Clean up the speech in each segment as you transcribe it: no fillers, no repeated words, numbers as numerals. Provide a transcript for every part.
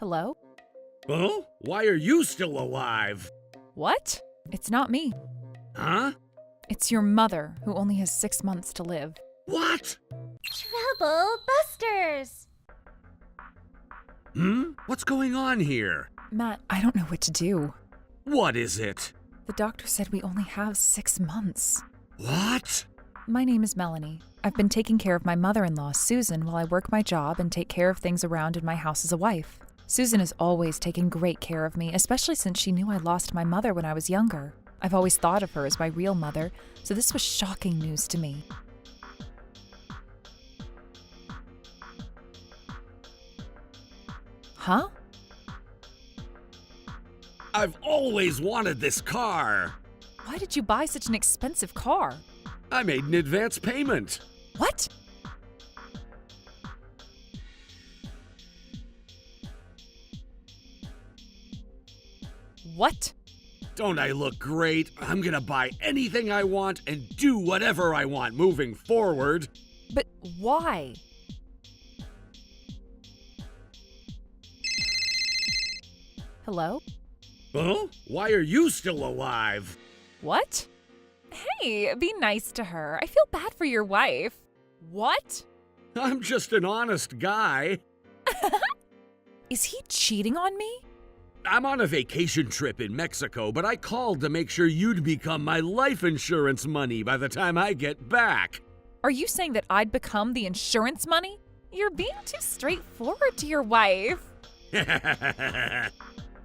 Hello? Huh? Why are you still alive? What? It's not me. Huh? It's your mother, who only has 6 months to live. What? Trouble Busters! What's going on here? Matt, I don't know what to do. What is it? The doctor said we only have 6 months. What? My name is Melanie. I've been taking care of my mother-in-law, Susan, while I work my job and take care of things around in my house as a wife. Susan has always taken great care of me, especially since she knew I lost my mother when I was younger. I've always thought of her as my real mother, so this was shocking news to me. Huh? I've always wanted this car. Why did you buy such an expensive car? I made an advance payment. What? What? Don't I look great? I'm gonna buy anything I want and do whatever I want moving forward. But why? Hello? Huh? Why are you still alive? What? Hey, be nice to her. I feel bad for your wife. What? I'm just an honest guy. Is he cheating on me? I'm on a vacation trip in Mexico, but I called to make sure you'd become my life insurance money by the time I get back. Are you saying that I'd become the insurance money? You're being too straightforward to your wife.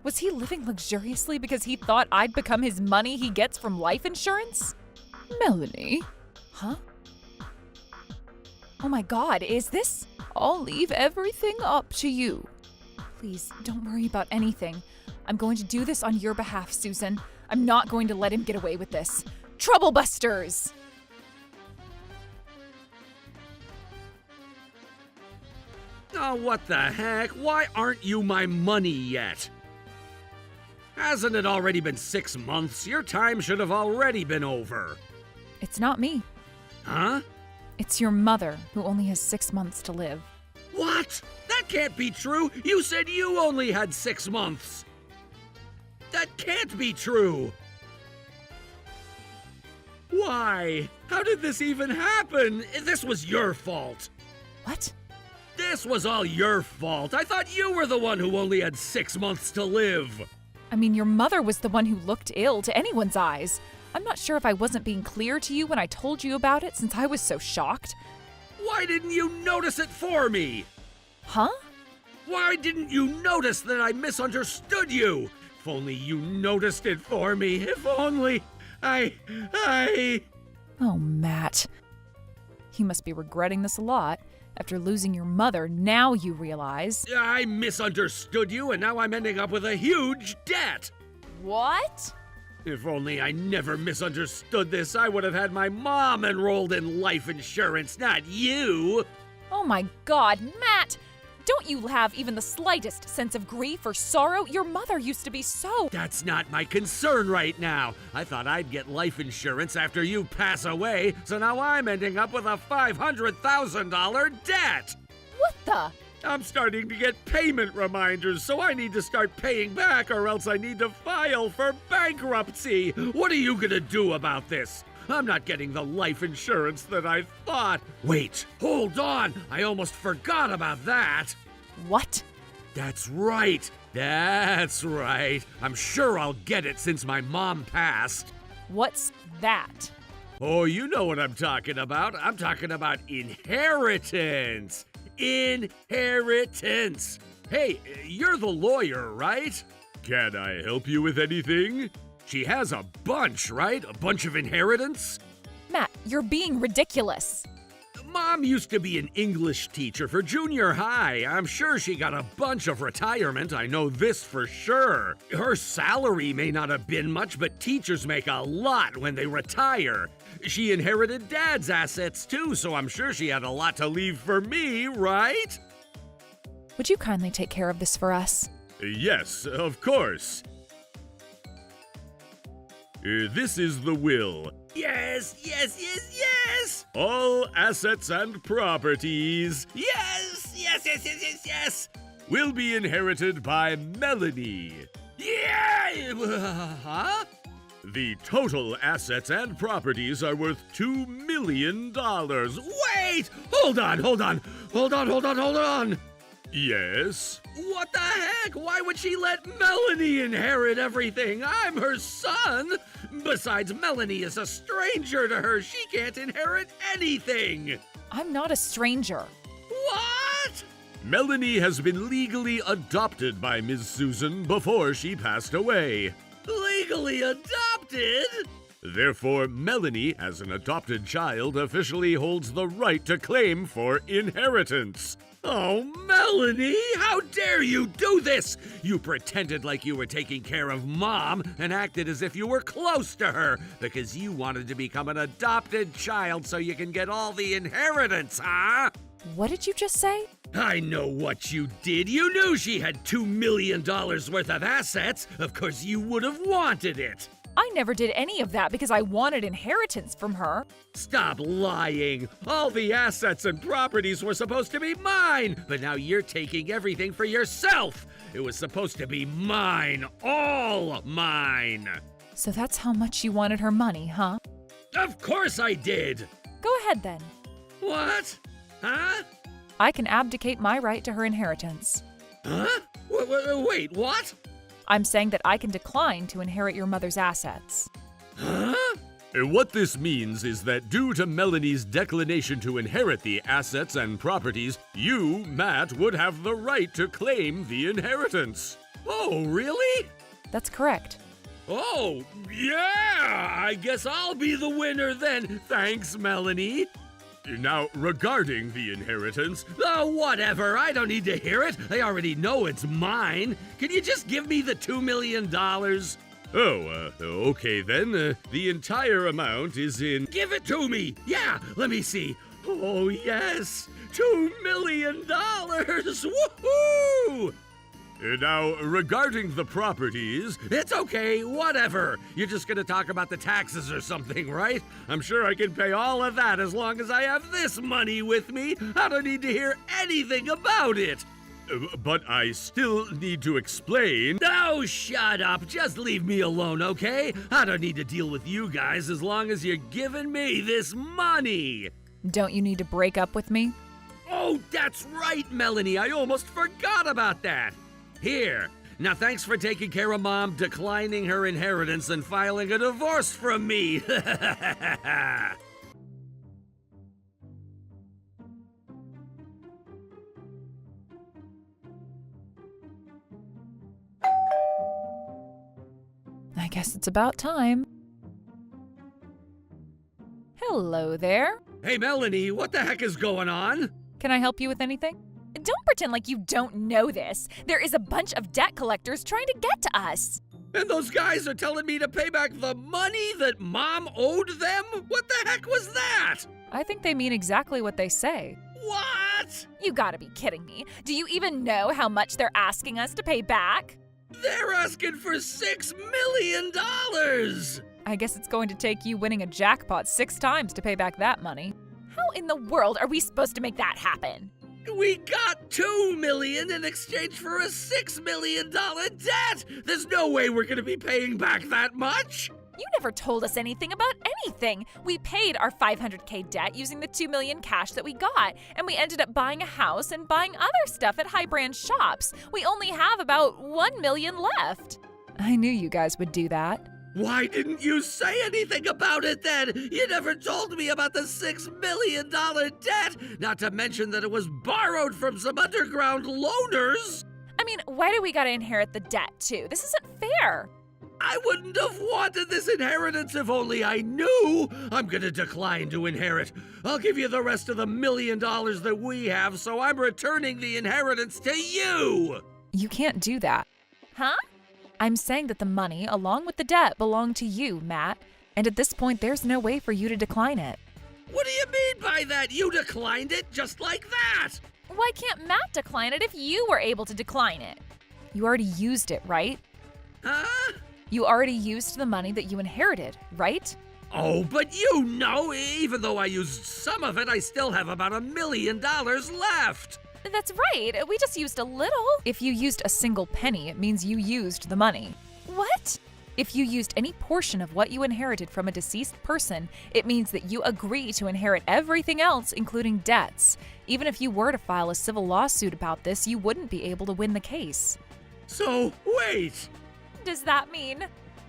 Was he living luxuriously because he thought I'd become his money he gets from life insurance? Melanie? Huh? Oh my God, is this? I'll leave everything up to you. Please, don't worry about anything. I'm going to do this on your behalf, Susan. I'm not going to let him get away with this. Trouble Busters! Oh, what the heck? Why aren't you my money yet? Hasn't it already been 6 months? Your time should have already been over. It's not me. Huh? It's your mother, who only has 6 months to live. What? That can't be true. You said you only had 6 months. That can't be true. Why? How did this even happen? This was your fault. What? This was all your fault. I thought you were the one who only had 6 months to live. I mean, your mother was the one who looked ill to anyone's eyes. I'm not sure if I wasn't being clear to you when I told you about it since I was so shocked. Why didn't you notice it for me? Huh? Why didn't you notice that I misunderstood you? If only you noticed it for me. If only I... Oh, Matt. You must be regretting this a lot. After losing your mother, now you realize... I misunderstood you, and now I'm ending up with a huge debt. What? If only I never misunderstood this, I would have had my mom enrolled in life insurance, not you. Oh my God, Matt! Don't you have even the slightest sense of grief or sorrow? Your mother used to be so... That's not my concern right now. I thought I'd get life insurance after you pass away, so now I'm ending up with a $500,000 debt. What the? I'm starting to get payment reminders, so I need to start paying back or else I need to file for bankruptcy. What are you gonna do about this? I'm not getting the life insurance that I thought. Wait, hold on. I almost forgot about that. What? That's right. That's right. I'm sure I'll get it since my mom passed. What's that? Oh, you know what I'm talking about. I'm talking about inheritance. Inheritance. Hey, you're the lawyer, right? Can I help you with anything? She has a bunch, right? A bunch of inheritance? Matt, you're being ridiculous. Mom used to be an English teacher for junior high. I'm sure she got a bunch of retirement. I know this for sure. Her salary may not have been much, but teachers make a lot when they retire. She inherited Dad's assets too, so I'm sure she had a lot to leave for me, right? Would you kindly take care of this for us? Yes, of course. This is the will. Yes, yes, yes, yes! All assets and properties. Yes, yes, yes, yes, yes, yes! will be inherited by Melanie. Yeah! Huh? The total assets and properties are worth $2 million. Wait! Hold on. Yes? What the heck? Why would she let Melanie inherit everything? I'm her son. Besides, Melanie is a stranger to her. She can't inherit anything. I'm not a stranger. What? Melanie has been legally adopted by Ms. Susan before she passed away. Legally adopted? Therefore, Melanie, as an adopted child, officially holds the right to claim for inheritance. Oh, Melanie, how dare you do this? You pretended like you were taking care of Mom and acted as if you were close to her because you wanted to become an adopted child so you can get all the inheritance, huh? What did you just say? I know what you did. You knew she had $2 million worth of assets. Of course, you would have wanted it. I never did any of that because I wanted inheritance from her. Stop lying. All the assets and properties were supposed to be mine, but now you're taking everything for yourself. It was supposed to be mine, all mine. So that's how much you wanted her money, huh? Of course I did. Go ahead then. What? Huh? I can abdicate my right to her inheritance. Huh? Wait, what? I'm saying that I can decline to inherit your mother's assets. Huh? What this means is that due to Melanie's declination to inherit the assets and properties, you, Matt, would have the right to claim the inheritance. Oh, really? That's correct. Oh, yeah! I guess I'll be the winner then. Thanks, Melanie. Now, regarding the inheritance... Oh, whatever. I don't need to hear it. I already know it's mine. Can you just give me the $2 million? Oh, okay then. The entire amount is in... Give it to me! Yeah, let me see. Oh, yes! $2 million! Woohoo! Now, regarding the properties... It's okay, whatever. You're just gonna talk about the taxes or something, right? I'm sure I can pay all of that as long as I have this money with me. I don't need to hear anything about it. But I still need to explain... Oh, shut up. Just leave me alone, okay? I don't need to deal with you guys as long as you're giving me this money. Don't you need to break up with me? Oh, that's right, Melanie. I almost forgot about that. Here. Now, thanks for taking care of Mom, declining her inheritance, and filing a divorce from me. I guess it's about time. Hello there. Hey, Melanie, what the heck is going on? Can I help you with anything? Don't pretend like you don't know this. There is a bunch of debt collectors trying to get to us. And those guys are telling me to pay back the money that Mom owed them? What the heck was that? I think they mean exactly what they say. What? You gotta be kidding me. Do you even know how much they're asking us to pay back? They're asking for $6 million! I guess it's going to take you winning a jackpot 6 times to pay back that money. How in the world are we supposed to make that happen? We got $2 million in exchange for a $6 million debt! There's no way we're gonna be paying back that much! You never told us anything about anything. We paid our $500K debt using the $2 million cash that we got, and we ended up buying a house and buying other stuff at high brand shops. We only have about $1 million left. I knew you guys would do that. Why didn't you say anything about it then? You never told me about the $6 million debt, not to mention that it was borrowed from some underground loaners. I mean, why do we gotta inherit the debt too? This isn't fair. I wouldn't have wanted this inheritance if only I knew. I'm gonna decline to inherit. I'll give you the rest of the $1 million that we have, so I'm returning the inheritance to you. You can't do that. Huh? I'm saying that the money, along with the debt, belong to you, Matt. And at this point, there's no way for you to decline it. What do you mean by that? You declined it just like that. Why can't Matt decline it if you were able to decline it? You already used it, right? Huh? You already used the money that you inherited, right? Oh, but you know, even though I used some of it, I still have about $1 million left. That's right. We just used a little. If you used a single penny, it means you used the money. What? If you used any portion of what you inherited from a deceased person, it means that you agree to inherit everything else, including debts. Even if you were to file a civil lawsuit about this, you wouldn't be able to win the case. So, wait! Does that mean?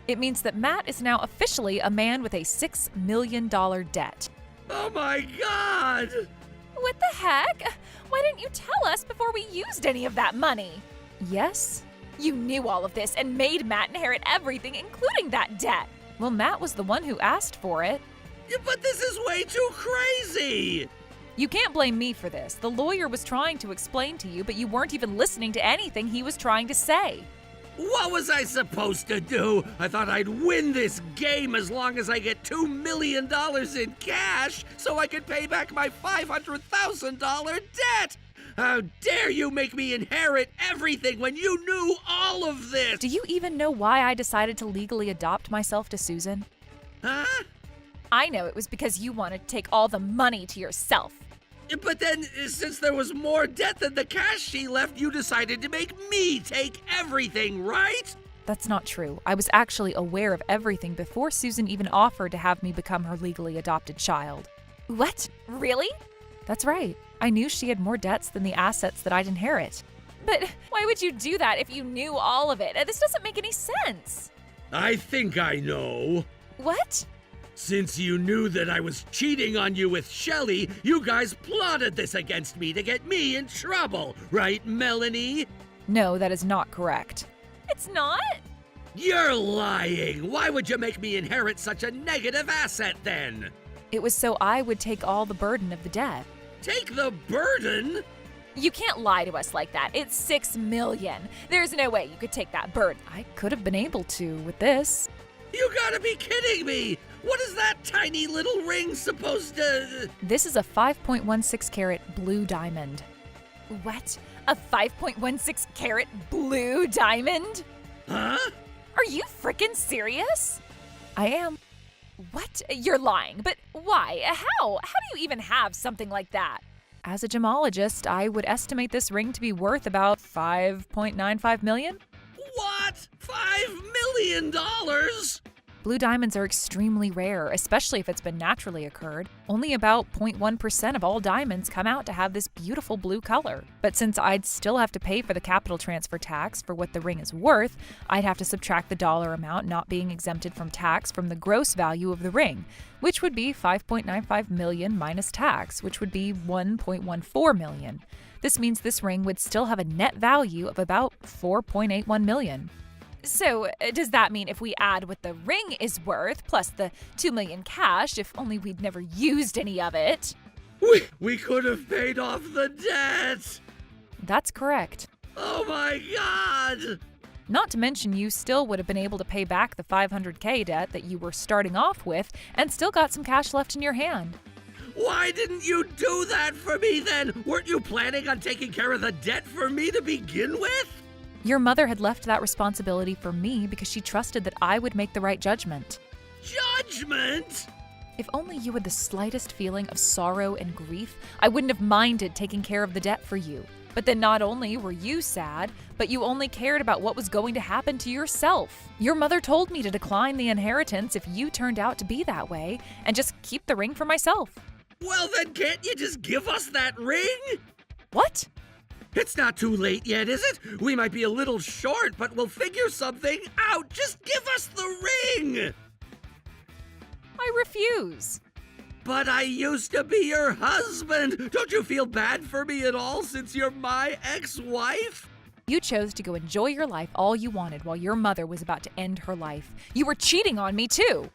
It means that Matt is now officially a man with a $6 million debt. Oh my god! What the heck? Why didn't you tell us before we used any of that money? Yes? You knew all of this and made Matt inherit everything, including that debt. Well, Matt was the one who asked for it. Yeah, but this is way too crazy! You can't blame me for this. The lawyer was trying to explain to you, but you weren't even listening to anything he was trying to say. What was I supposed to do? I thought I'd win this game as long as I get $2 million in cash so I could pay back my $500,000 debt! How dare you make me inherit everything when you knew all of this? Do you even know why I decided to legally adopt myself to Susan? Huh? I know it was because you wanted to take all the money to yourself. But then, since there was more debt than the cash she left, you decided to make me take everything, right? That's not true. I was actually aware of everything before Susan even offered to have me become her legally adopted child. What? Really? That's right. I knew she had more debts than the assets that I'd inherit. But why would you do that if you knew all of it? This doesn't make any sense. I think I know. What? Since you knew that I was cheating on you with Shelley, you guys plotted this against me to get me in trouble, right, Melanie? No, that is not correct. It's not. You're lying! Why would you make me inherit such a negative asset then? It was so I would take all the burden of the debt. Take the burden? You can't lie to us like that. It's $6 million. There's no way you could take that burden. I could have been able to with this. You gotta be kidding me! What is that tiny little ring supposed to... This is a 5.16 carat blue diamond. What? A 5.16 carat blue diamond? Huh? Are you frickin' serious? I am. What? You're lying. But why? How? How do you even have something like that? As a gemologist, I would estimate this ring to be worth about $5.95 million. What? $5 million? Blue diamonds are extremely rare, especially if it's been naturally occurred. Only about 0.1% of all diamonds come out to have this beautiful blue color. But since I'd still have to pay for the capital transfer tax for what the ring is worth, I'd have to subtract the dollar amount not being exempted from tax from the gross value of the ring, which would be $5.95 million minus tax, which would be $1.14 million. This means this ring would still have a net value of about $4.81 million. So, does that mean if we add what the ring is worth, plus the $2 million cash, if only we'd never used any of it? We could have paid off the debt! That's correct. Oh my god! Not to mention you still would have been able to pay back the $500K debt that you were starting off with and still got some cash left in your hand. Why didn't you do that for me then? Weren't you planning on taking care of the debt for me to begin with? Your mother had left that responsibility for me because she trusted that I would make the right judgment. Judgment? If only you had the slightest feeling of sorrow and grief, I wouldn't have minded taking care of the debt for you. But then not only were you sad, but you only cared about what was going to happen to yourself. Your mother told me to decline the inheritance if you turned out to be that way and just keep the ring for myself. Well then, can't you just give us that ring? What? It's not too late yet, is it? We might be a little short, but we'll figure something out. Just give us the ring! I refuse. But I used to be your husband. Don't you feel bad for me at all since you're my ex-wife? You chose to go enjoy your life all you wanted while your mother was about to end her life. You were cheating on me too.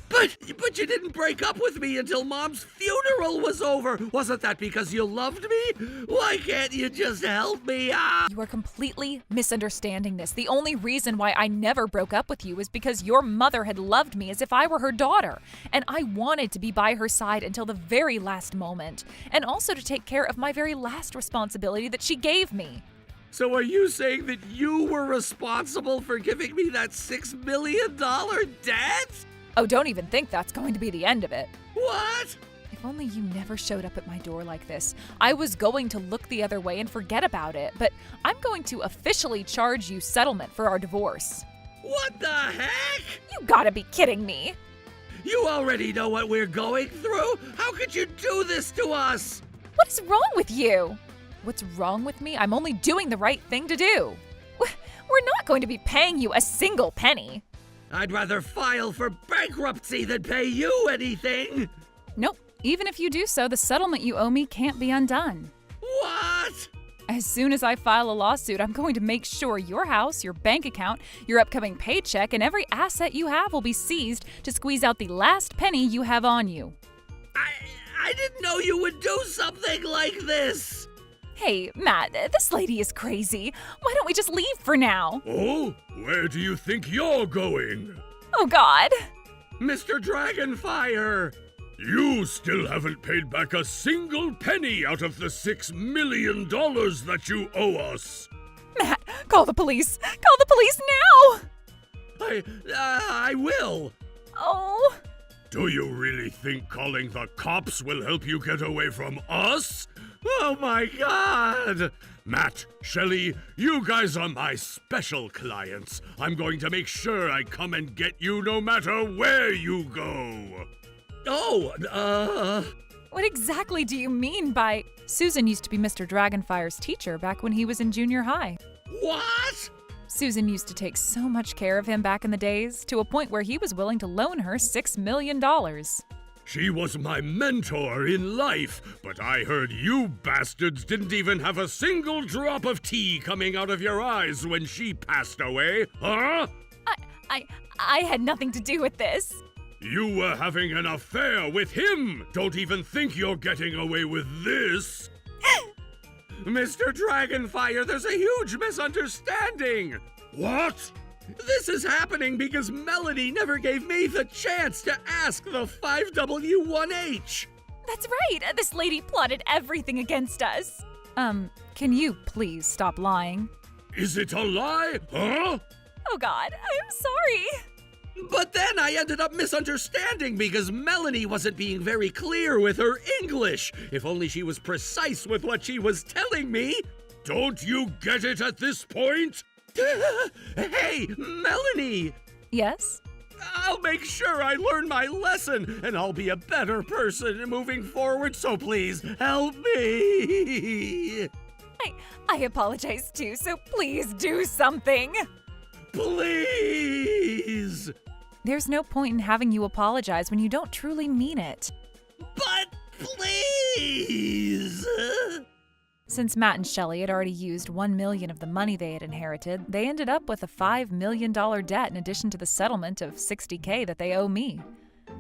But you didn't break up with me until Mom's funeral was over. Wasn't that because you loved me? Why can't you just help me out? You are completely misunderstanding this. The only reason why I never broke up with you is because your mother had loved me as if I were her daughter. And I wanted to be by her side until the very last moment. And also to take care of my very last responsibility that she gave me. So are you saying that you were responsible for giving me that $6 million debt? Oh, don't even think that's going to be the end of it. What? If only you never showed up at my door like this. I was going to look the other way and forget about it, but I'm going to officially charge you settlement for our divorce. What the heck? You gotta be kidding me. You already know what we're going through? How could you do this to us? What is wrong with you? What's wrong with me? I'm only doing the right thing to do. We're not going to be paying you a single penny. I'd rather file for bankruptcy than pay you anything. Nope. Even if you do so, the settlement you owe me can't be undone. What? As soon as I file a lawsuit, I'm going to make sure your house, your bank account, your upcoming paycheck, and every asset you have will be seized to squeeze out the last penny you have on you. I didn't know you would do something like this. Hey, Matt, this lady is crazy. Why don't we just leave for now? Oh, where do you think you're going? Oh, God. Mr. Dragonfire, you still haven't paid back a single penny out of the $6 million that you owe us. Matt, call the police. Call the police now. I will. Oh. Do you really think calling the cops will help you get away from us? Oh my God! Matt, Shelley, you guys are my special clients. I'm going to make sure I come and get you no matter where you go. Oh, What exactly do you mean by... Susan used to be Mr. Dragonfire's teacher back when he was in junior high. What? Susan used to take so much care of him back in the days, to a point where he was willing to loan her $6 million. She was my mentor in life, but I heard you bastards didn't even have a single drop of tea coming out of your eyes when she passed away, huh? I had nothing to do with this. You were having an affair with him! Don't even think you're getting away with this! Mr. Dragonfire, there's a huge misunderstanding! What? This is happening because Melanie never gave me the chance to ask the 5W1H! That's right. This lady plotted everything against us. Can you please stop lying? Is it a lie, huh? Oh, God. I'm sorry. But then I ended up misunderstanding because Melanie wasn't being very clear with her English. If only she was precise with what she was telling me. Don't you get it at this point? Hey, Melanie! Yes? I'll make sure I learn my lesson, and I'll be a better person moving forward, so please help me! I apologize too, so please do something. Please! There's no point in having you apologize when you don't truly mean it. But please! Since Matt and Shelley had already used $1 million of the money they had inherited, they ended up with a $5 million debt in addition to the settlement of $60K that they owe me.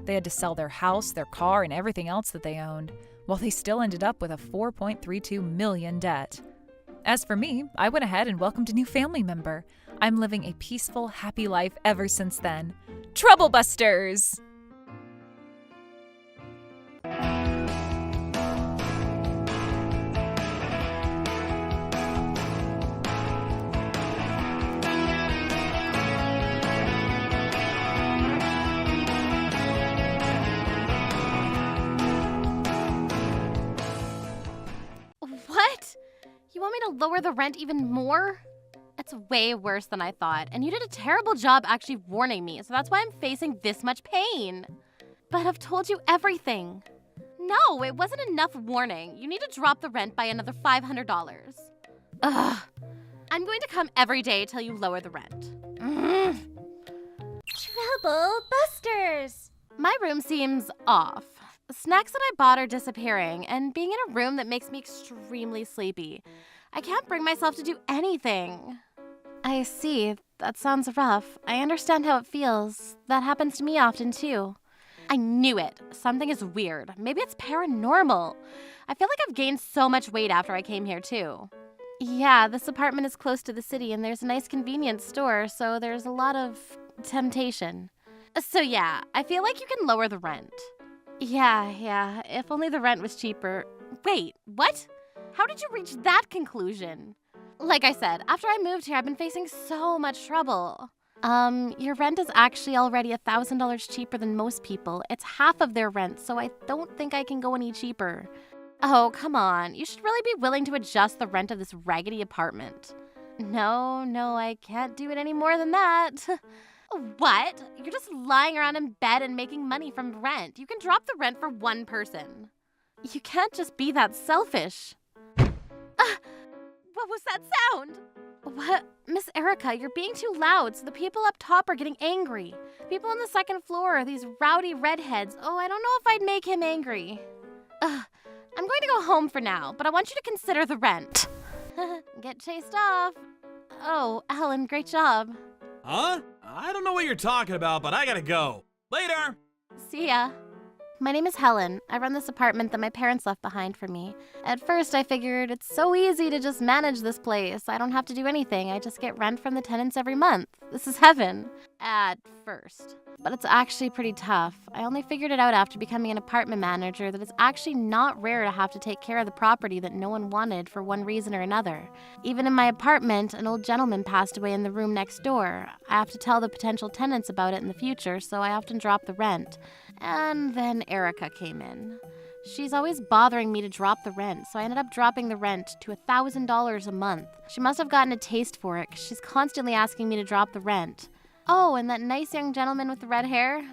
They had to sell their house, their car, and everything else that they owned, while they still ended up with a $4.32 million debt. As for me, I went ahead and welcomed a new family member. I'm living a peaceful, happy life ever since then. Troublebusters! What? You want me to lower the rent even more? It's way worse than I thought, and you did a terrible job actually warning me, so that's why I'm facing this much pain. But I've told you everything. No, it wasn't enough warning. You need to drop the rent by another $500. Ugh. I'm going to come every day till you lower the rent. Trouble busters! My room seems off. Snacks that I bought are disappearing, and being in a room that makes me extremely sleepy. I can't bring myself to do anything. I see. That sounds rough. I understand how it feels. That happens to me often, too. I knew it. Something is weird. Maybe it's paranormal. I feel like I've gained so much weight after I came here, too. Yeah, this apartment is close to the city, and there's a nice convenience store, so there's a lot of temptation. So yeah, I feel like you can lower the rent. Yeah, if only the rent was cheaper. Wait, what? How did you reach that conclusion? Like I said, after I moved here, I've been facing so much trouble. Your rent is actually already $1,000 cheaper than most people. It's half of their rent, so I don't think I can go any cheaper. Oh, come on. You should really be willing to adjust the rent of this raggedy apartment. No, I can't do it any more than that. What? You're just lying around in bed and making money from rent. You can drop the rent for one person. You can't just be that selfish. What was that sound? What? Miss Erica, you're being too loud, so the people up top are getting angry. People on the second floor are these rowdy redheads. Oh, I don't know if I'd make him angry. I'm going to go home for now, but I want you to consider the rent. Get chased off. Oh, Alan, great job. Huh? I don't know what you're talking about, but I gotta go. Later! See ya. My name is Helen. I run this apartment that my parents left behind for me. At first, I figured it's so easy to just manage this place. I don't have to do anything. I just get rent from the tenants every month. This is heaven. At first. But it's actually pretty tough. I only figured it out after becoming an apartment manager that it's actually not rare to have to take care of the property that no one wanted for one reason or another. Even in my apartment, an old gentleman passed away in the room next door. I have to tell the potential tenants about it in the future, so I often drop the rent. And then Erica came in. She's always bothering me to drop the rent, so I ended up dropping the rent to $1,000 a month. She must have gotten a taste for it, 'cause she's constantly asking me to drop the rent. Oh, and that nice young gentleman with the red hair?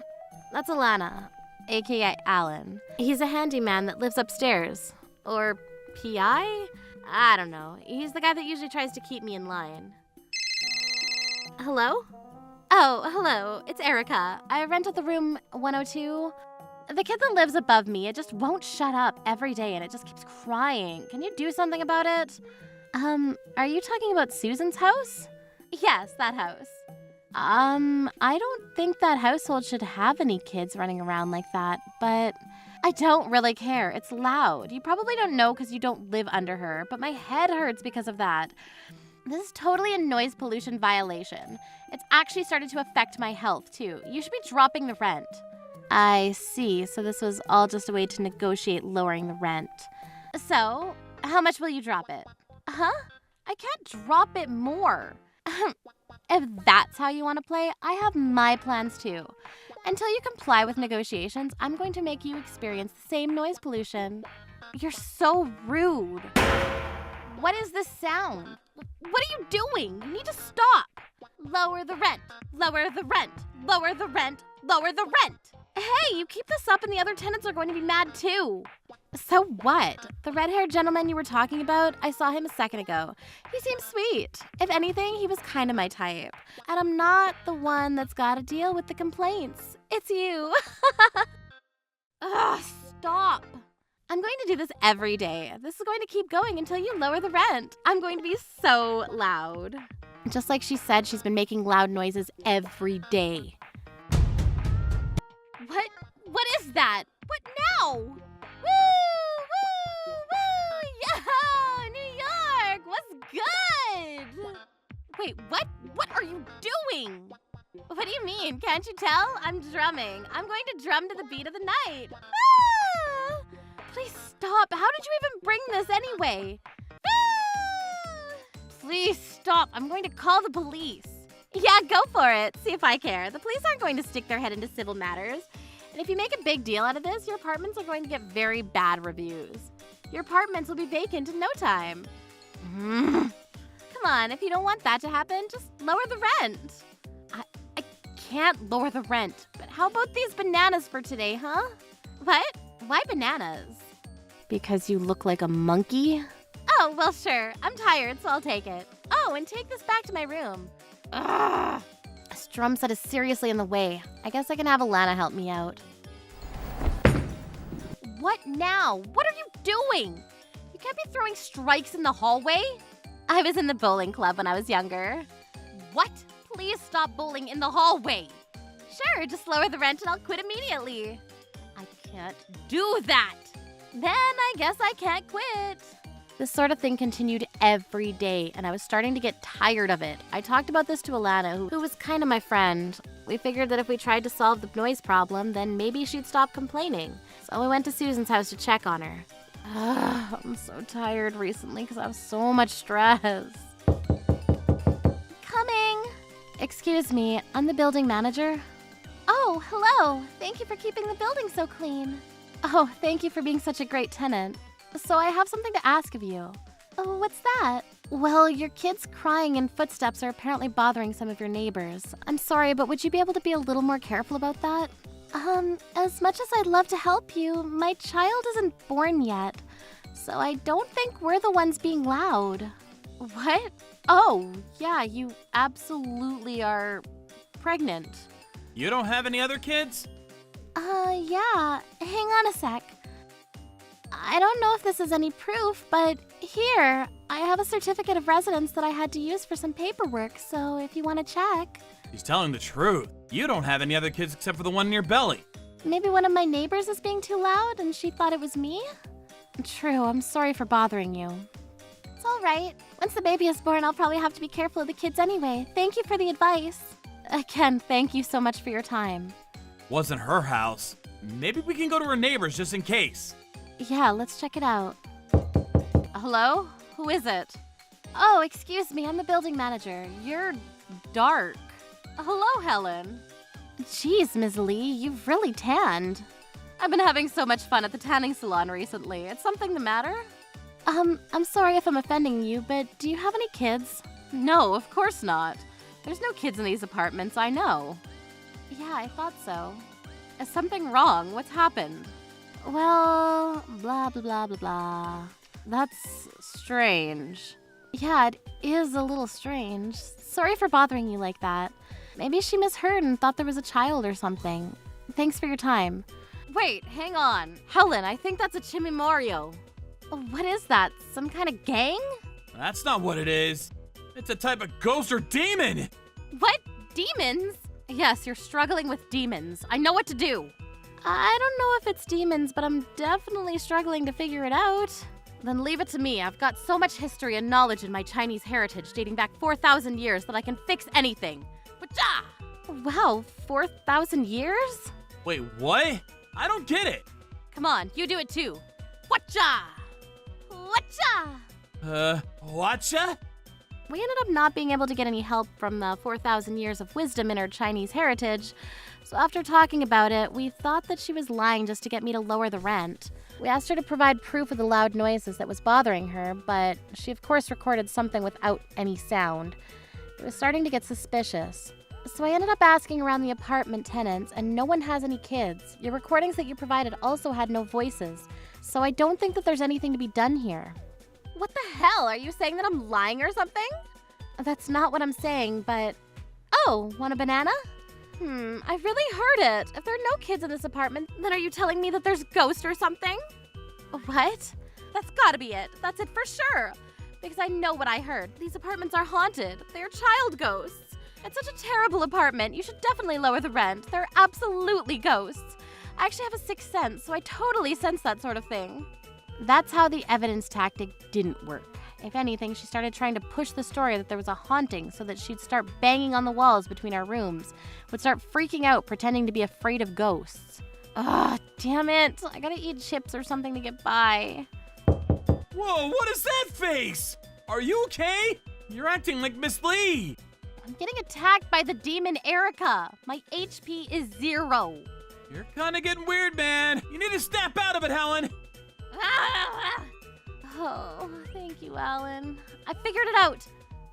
That's Alana, aka Alan. He's a handyman that lives upstairs. Or PI? I don't know. He's the guy that usually tries to keep me in line. Hello? Oh, hello. It's Erica. I rent out the room 102. The kid that lives above me, it just won't shut up every day and it just keeps crying. Can you do something about it? Are you talking about Susan's house? Yes, that house. I don't think that household should have any kids running around like that, but I don't really care. It's loud. You probably don't know because you don't live under her, but my head hurts because of that. This is totally a noise pollution violation. It's actually started to affect my health, too. You should be dropping the rent. I see. So this was all just a way to negotiate lowering the rent. So, how much will you drop it? Huh? I can't drop it more. If that's how you want to play, I have my plans too. Until you comply with negotiations, I'm going to make you experience the same noise pollution. You're so rude. What is this sound? What are you doing? You need to stop. Lower the rent. Lower the rent. Lower the rent. Lower the rent. Hey, you keep this up and the other tenants are going to be mad too. So what? The red-haired gentleman you were talking about, I saw him a second ago. He seems sweet. If anything, he was kind of my type. And I'm not the one that's got to deal with the complaints. It's you. Ugh, stop. I'm going to do this every day. This is going to keep going until you lower the rent. I'm going to be so loud. Just like she said, she's been making loud noises every day. What is that? What now? Woo! Woo! Woo! Yo! New York! What's good? Wait, what? What are you doing? What do you mean? Can't you tell? I'm drumming. I'm going to drum to the beat of the night. Ah! Please stop. How did you even bring this anyway? Ah! Please stop. I'm going to call the police. Yeah, go for it. See if I care. The police aren't going to stick their head into civil matters. And if you make a big deal out of this, your apartments are going to get very bad reviews. Your apartments will be vacant in no time. Come on, if you don't want that to happen, just lower the rent. I can't lower the rent, but how about these bananas for today, huh? What? Why bananas? Because you look like a monkey? Oh, well, sure. I'm tired, so I'll take it. Oh, and take this back to my room. Ugh. This drum set is seriously in the way. I guess I can have Alana help me out. What now? What are you doing? You can't be throwing strikes in the hallway. I was in the bowling club when I was younger. What? Please stop bowling in the hallway. Sure, just lower the rent and I'll quit immediately. I can't do that. Then I guess I can't quit. This sort of thing continued every day, and I was starting to get tired of it. I talked about this to Alana, who was kind of my friend. We figured that if we tried to solve the noise problem, then maybe she'd stop complaining. So we went to Susan's house to check on her. I'm so tired recently because I have so much stress. Coming. Excuse me, I'm the building manager. Oh, hello. Thank you for keeping the building so clean. Oh, thank you for being such a great tenant. So I have something to ask of you. Oh, what's that? Well, your kids crying and footsteps are apparently bothering some of your neighbors. I'm sorry, but would you be able to be a little more careful about that? As much as I'd love to help you, my child isn't born yet. So I don't think we're the ones being loud. What? Oh, yeah, you absolutely are pregnant. You don't have any other kids? Yeah. Hang on a sec. I don't know if this is any proof, but here, I have a certificate of residence that I had to use for some paperwork, so if you want to check. She's telling the truth. You don't have any other kids except for the one in your belly. Maybe one of my neighbors is being too loud and she thought it was me? True, I'm sorry for bothering you. It's all right. Once the baby is born, I'll probably have to be careful of the kids anyway. Thank you for the advice. Again, thank you so much for your time. Wasn't her house. Maybe we can go to her neighbor's just in case. Yeah, let's check it out. Hello? Who is it? Oh, excuse me, I'm the building manager. You're dark. Hello, Helen. Jeez, Ms. Lee, you've really tanned. I've been having so much fun at the tanning salon recently. Is something the matter? I'm sorry if I'm offending you, but do you have any kids? No, of course not. There's no kids in these apartments, I know. Yeah, I thought so. Is something wrong? What's happened? Well, blah, blah, blah, blah, blah. That's strange. Yeah, it is a little strange. Sorry for bothering you like that. Maybe she misheard and thought there was a child or something. Thanks for your time. Wait, hang on. Helen, I think that's a Chimimario. What is that? Some kind of gang? That's not what it is. It's a type of ghost or demon. What? Demons? Yes, you're struggling with demons. I know what to do. I don't know if it's demons, but I'm definitely struggling to figure it out. Then leave it to me. I've got so much history and knowledge in my Chinese heritage dating back 4,000 years that I can fix anything. Wacha! Wow, 4,000 years? Wait, what? I don't get it. Come on, you do it too. Wacha! Whatcha? Whatcha? We ended up not being able to get any help from the 4,000 years of wisdom in her Chinese heritage, so after talking about it, we thought that she was lying just to get me to lower the rent. We asked her to provide proof of the loud noises that was bothering her, but she of course recorded something without any sound. It was starting to get suspicious. So I ended up asking around the apartment tenants, and no one has any kids. Your recordings that you provided also had no voices, so I don't think that there's anything to be done here. What the hell? Are you saying that I'm lying or something? That's not what I'm saying, but... Oh, want a banana? I really heard it. If there are no kids in this apartment, then are you telling me that there's ghosts or something? What? That's gotta be it. That's it for sure. Because I know what I heard. These apartments are haunted. They're child ghosts. It's such a terrible apartment. You should definitely lower the rent. They're absolutely ghosts. I actually have a sixth sense, so I totally sense that sort of thing. That's how the evidence tactic didn't work. If anything, she started trying to push the story that there was a haunting so that she'd start banging on the walls between our rooms, would start freaking out, pretending to be afraid of ghosts. Ugh, damn it. I gotta eat chips or something to get by. Whoa, what is that face? Are you okay? You're acting like Miss Lee. I'm getting attacked by the demon Erica. My HP is 0. You're kind of getting weird, man. You need to snap out of it, Helen. Oh, thank you, Alan. I figured it out.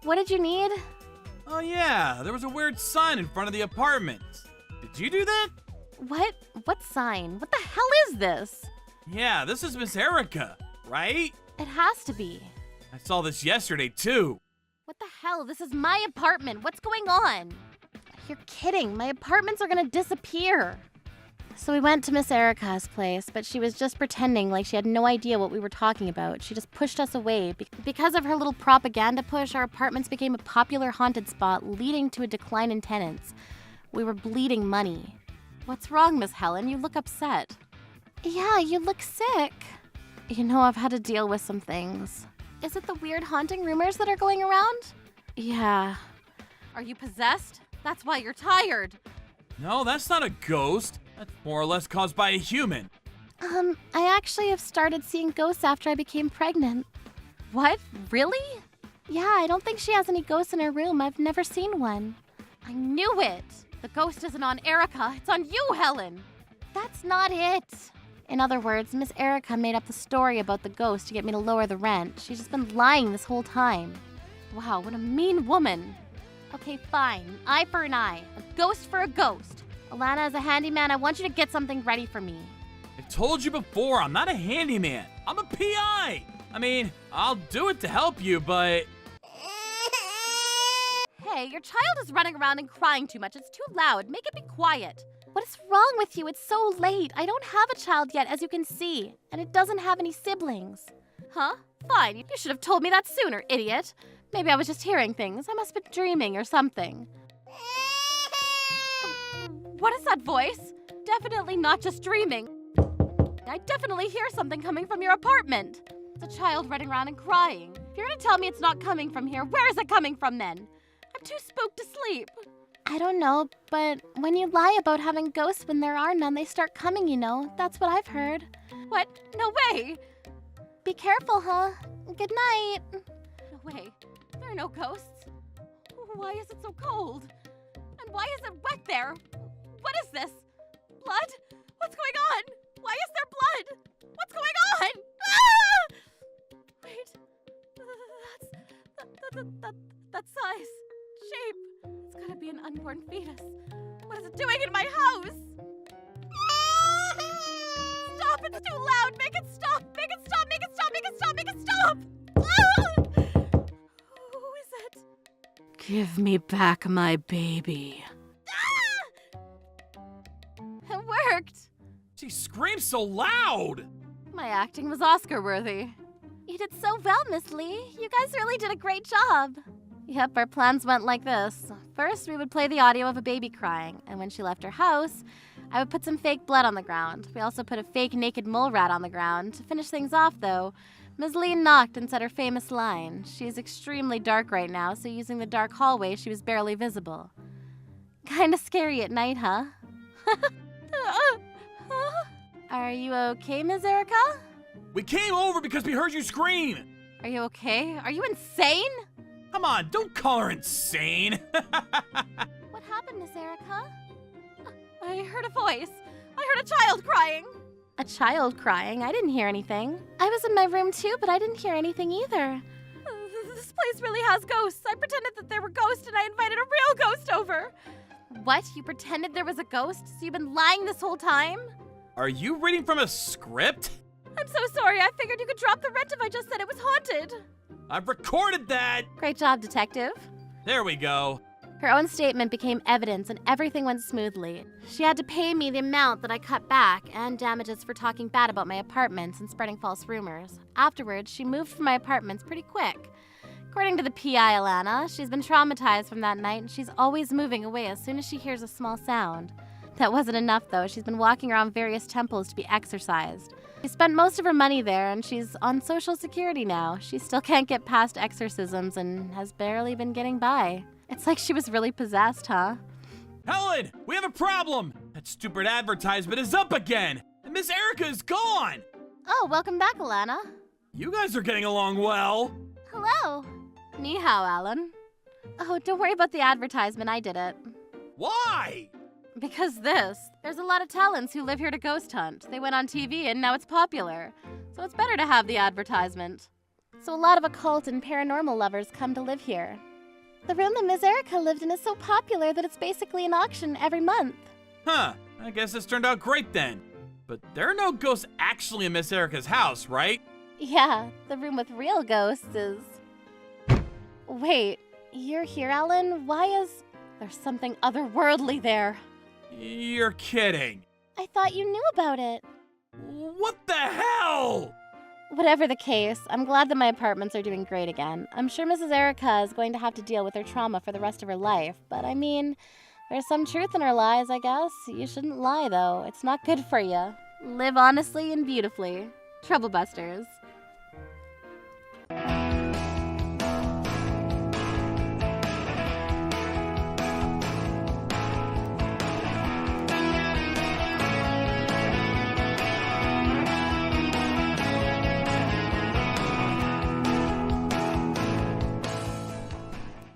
What did you need? Oh yeah, there was a weird sign in front of the apartments. Did you do that? What? What sign? What the hell is this? Yeah, this is Miss Erica, right? It has to be. I saw this yesterday too. What the hell? This is my apartment. What's going on? You're kidding. My apartments are gonna disappear. So we went to Miss Erica's place, but she was just pretending like she had no idea what we were talking about. She just pushed us away. Because of her little propaganda push, our apartments became a popular haunted spot, leading to a decline in tenants. We were bleeding money. What's wrong, Miss Helen? You look upset. Yeah, you look sick. You know, I've had to deal with some things. Is it the weird haunting rumors that are going around? Yeah. Are you possessed? That's why you're tired. No, that's not a ghost. That's more or less caused by a human. I actually have started seeing ghosts after I became pregnant. What? Really? Yeah, I don't think she has any ghosts in her room. I've never seen one. I knew it! The ghost isn't on Erica, it's on you, Helen! That's not it! In other words, Miss Erica made up the story about the ghost to get me to lower the rent. She's just been lying this whole time. Wow, what a mean woman. Okay, fine. Eye for an eye. A ghost for a ghost. Alana, as a handyman, I want you to get something ready for me. I told you before, I'm not a handyman. I'm a PI. I mean, I'll do it to help you, but... Hey, your child is running around and crying too much. It's too loud. Make it be quiet. What is wrong with you? It's so late. I don't have a child yet, as you can see. And it doesn't have any siblings. Huh? Fine. You should have told me that sooner, idiot. Maybe I was just hearing things. I must have been dreaming or something. What is that voice? Definitely not just dreaming. I definitely hear something coming from your apartment. It's a child running around and crying. If you're gonna tell me it's not coming from here, where is it coming from then? I'm too spooked to sleep. I don't know, but when you lie about having ghosts when there are none, they start coming, you know. That's what I've heard. What? No way! Be careful, huh? Good night. No way. There are no ghosts. Why is it so cold? And why is it wet there? What is this? Blood? What's going on? Why is there blood? What's going on? Ah! Wait. That size. Shape. It's gotta be an unborn fetus. What is it doing in my house? Stop! It's too loud! Make it stop! Make it stop! Make it stop! Make it stop! Make it stop! Ah! Who is it? Give me back my baby. Ah! It worked! She screams so loud! My acting was Oscar-worthy. You did so well, Miss Lee. You guys really did a great job. Yep, our plans went like this. First, we would play the audio of a baby crying, and when she left her house, I would put some fake blood on the ground. We also put a fake naked mole rat on the ground. To finish things off, though, Ms. Lee knocked and said her famous line. She is extremely dark right now, so using the dark hallway, she was barely visible. Kinda scary at night, huh? Are you okay, Ms. Erica? We came over because we heard you scream! Are you okay? Are you insane? Come on, don't call her insane! What happened, Miss Erica? I heard a voice. I heard a child crying. A child crying? I didn't hear anything. I was in my room too, but I didn't hear anything either. This place really has ghosts. I pretended that there were ghosts and I invited a real ghost over. What? You pretended there was a ghost? So you've been lying this whole time? Are you reading from a script? I'm so sorry. I figured you could drop the rent if I just said it was haunted. I've recorded that! Great job, detective. There we go. Her own statement became evidence and everything went smoothly. She had to pay me the amount that I cut back and damages for talking bad about my apartments and spreading false rumors. Afterwards, she moved from my apartments pretty quick. According to the PI, Alana, she's been traumatized from that night and she's always moving away as soon as she hears a small sound. That wasn't enough, though. She's been walking around various temples to be exorcised. She spent most of her money there, and she's on Social Security now. She still can't get past exorcisms and has barely been getting by. It's like she was really possessed, huh? Helen, we have a problem! That stupid advertisement is up again! And Miss Erica is gone! Oh, welcome back, Alana. You guys are getting along well. Hello. Ni hao, Alan. Oh, don't worry about the advertisement. I did it. Why? Because there's a lot of talents who live here to ghost hunt. They went on TV and now it's popular. So it's better to have the advertisement. So a lot of occult and paranormal lovers come to live here. The room that Miss Erica lived in is so popular that it's basically an auction every month. Huh, I guess this turned out great then. But there are no ghosts actually in Miss Erica's house, right? Yeah, the room with real ghosts is... Wait, you're here, Alan? Why is... There's something otherworldly there. You're kidding. I thought you knew about it. What the hell? Whatever the case, I'm glad that my apartments are doing great again. I'm sure Mrs. Erica is going to have to deal with her trauma for the rest of her life, but I mean, there's some truth in her lies, I guess. You shouldn't lie, though. It's not good for you. Live honestly and beautifully. Troublebusters.